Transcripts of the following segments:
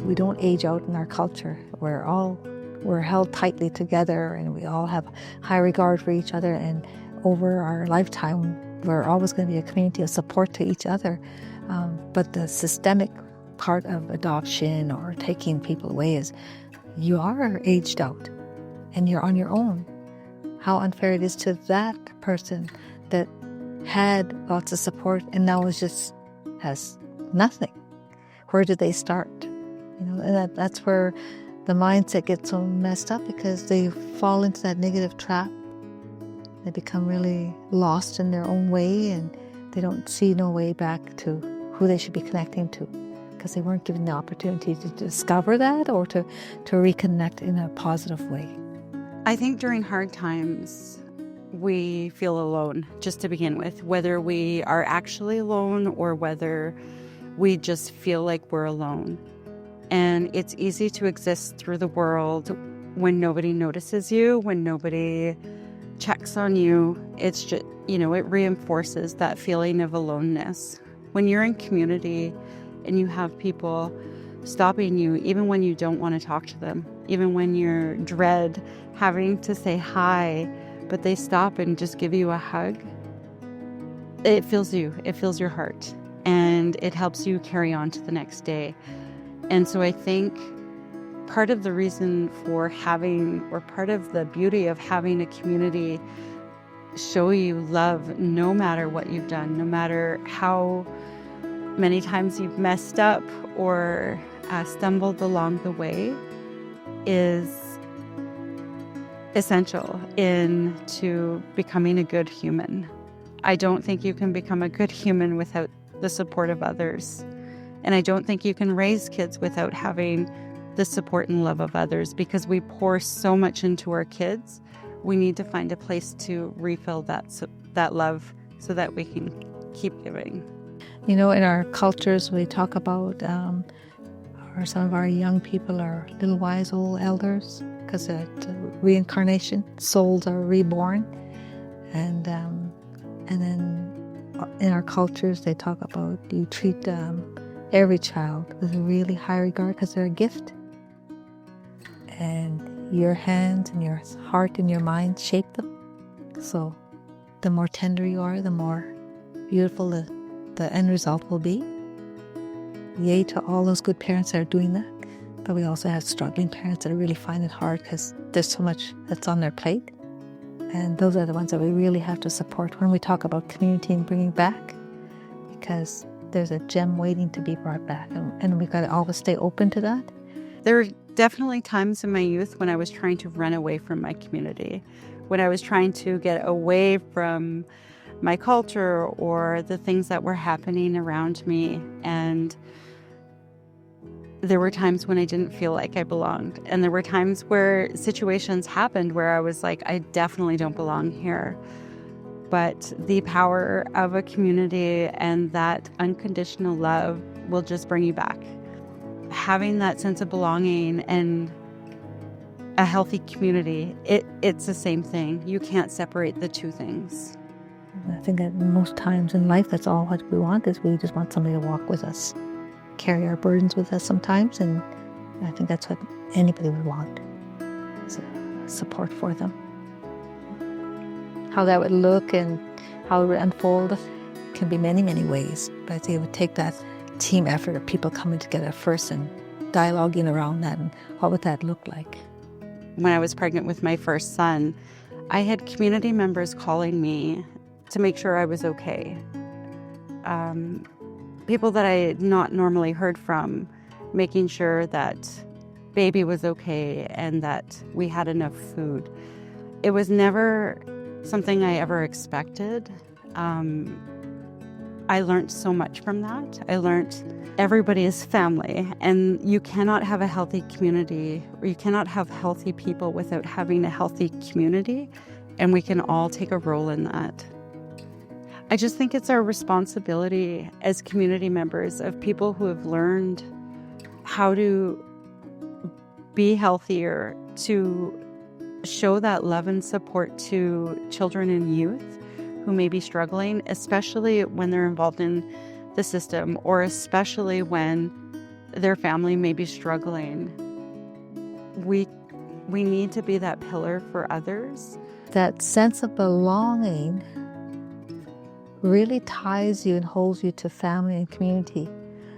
We don't age out in our culture. We're held tightly together, and we all have high regard for each other, and over our lifetime we're always going to be a community of support to each other. But the systemic part of adoption or taking people away is you are aged out and you're on your own. How unfair it is to that person that had lots of support and now has nothing. Where do they start? And that's where the mindset gets so messed up, because they fall into that negative trap. They become really lost in their own way, and they don't see no way back to who they should be connecting to, because they weren't given the opportunity to discover that or to reconnect in a positive way. I think during hard times, we feel alone, just to begin with, whether we are actually alone or whether we just feel like we're alone. And it's easy to exist through the world when nobody notices you, when nobody checks on you. It's just, it reinforces that feeling of aloneness. When you're in community and you have people stopping you, even when you don't want to talk to them, even when you dread having to say hi, but they stop and just give you a hug, it fills your heart, and it helps you carry on to the next day. And so I think part of the reason for having, or part of the beauty of having a community show you love no matter what you've done, no matter how many times you've messed up or stumbled along the way, is essential into becoming a good human. I don't think you can become a good human without the support of others. And I don't think you can raise kids without having the support and love of others, because we pour so much into our kids. We need to find a place to refill that love so that we can keep giving. In our cultures, we talk about, or some of our young people are little wise old elders, because of reincarnation, souls are reborn. And then in our cultures, they talk about you treat every child with a really high regard because they're a gift. And your hands and your heart and your mind shape them. So the more tender you are, the more beautiful the end result will be. Yay to all those good parents that are doing that. But we also have struggling parents that really find it hard because there's so much that's on their plate. And those are the ones that we really have to support when we talk about community and bringing back, because there's a gem waiting to be brought back, and we've got to always stay open to that. There were definitely times in my youth when I was trying to run away from my community, when I was trying to get away from my culture or the things that were happening around me. And there were times when I didn't feel like I belonged. And there were times where situations happened where I was like, I definitely don't belong here. But the power of a community and that unconditional love will just bring you back. Having that sense of belonging and a healthy community, it's the same thing. You can't separate the two things. I think that most times in life, that's all what we want, is we just want somebody to walk with us, carry our burdens with us sometimes, and I think that's what anybody would want, is support for them. How that would look and how it would unfold can be many, many ways, but I think it would take that team effort of people coming together first and dialoguing around that, and what would that look like? When I was pregnant with my first son, I had community members calling me to make sure I was okay. People that I had not normally heard from, making sure that baby was okay and that we had enough food. It was never something I ever expected. I learned so much from that. I learned everybody is family, and you cannot have a healthy community, or you cannot have healthy people without having a healthy community, and we can all take a role in that. I just think it's our responsibility as community members, of people who have learned how to be healthier, to show that love and support to children and youth who may be struggling, especially when they're involved in the system, or especially when their family may be struggling, we need to be that pillar for others. That sense of belonging really ties you and holds you to family and community.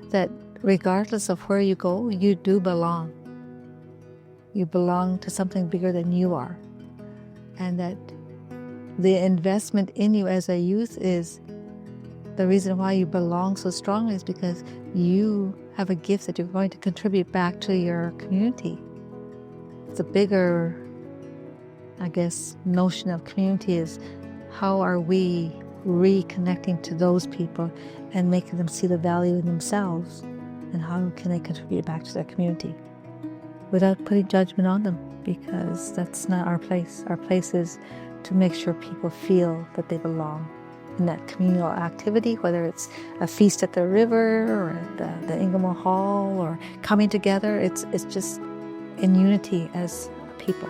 That regardless of where you go, you do belong. You belong to something bigger than you are. And that the investment in you as a youth is the reason why you belong so strongly, is because you have a gift that you're going to contribute back to your community. The bigger, I guess, notion of community is how are we reconnecting to those people and making them see the value in themselves, and how can they contribute back to their community without putting judgment on them, because that's not our place. Our place is to make sure people feel that they belong in that communal activity, whether it's a feast at the river or at the Ingamo Hall or coming together. It's just in unity as a people.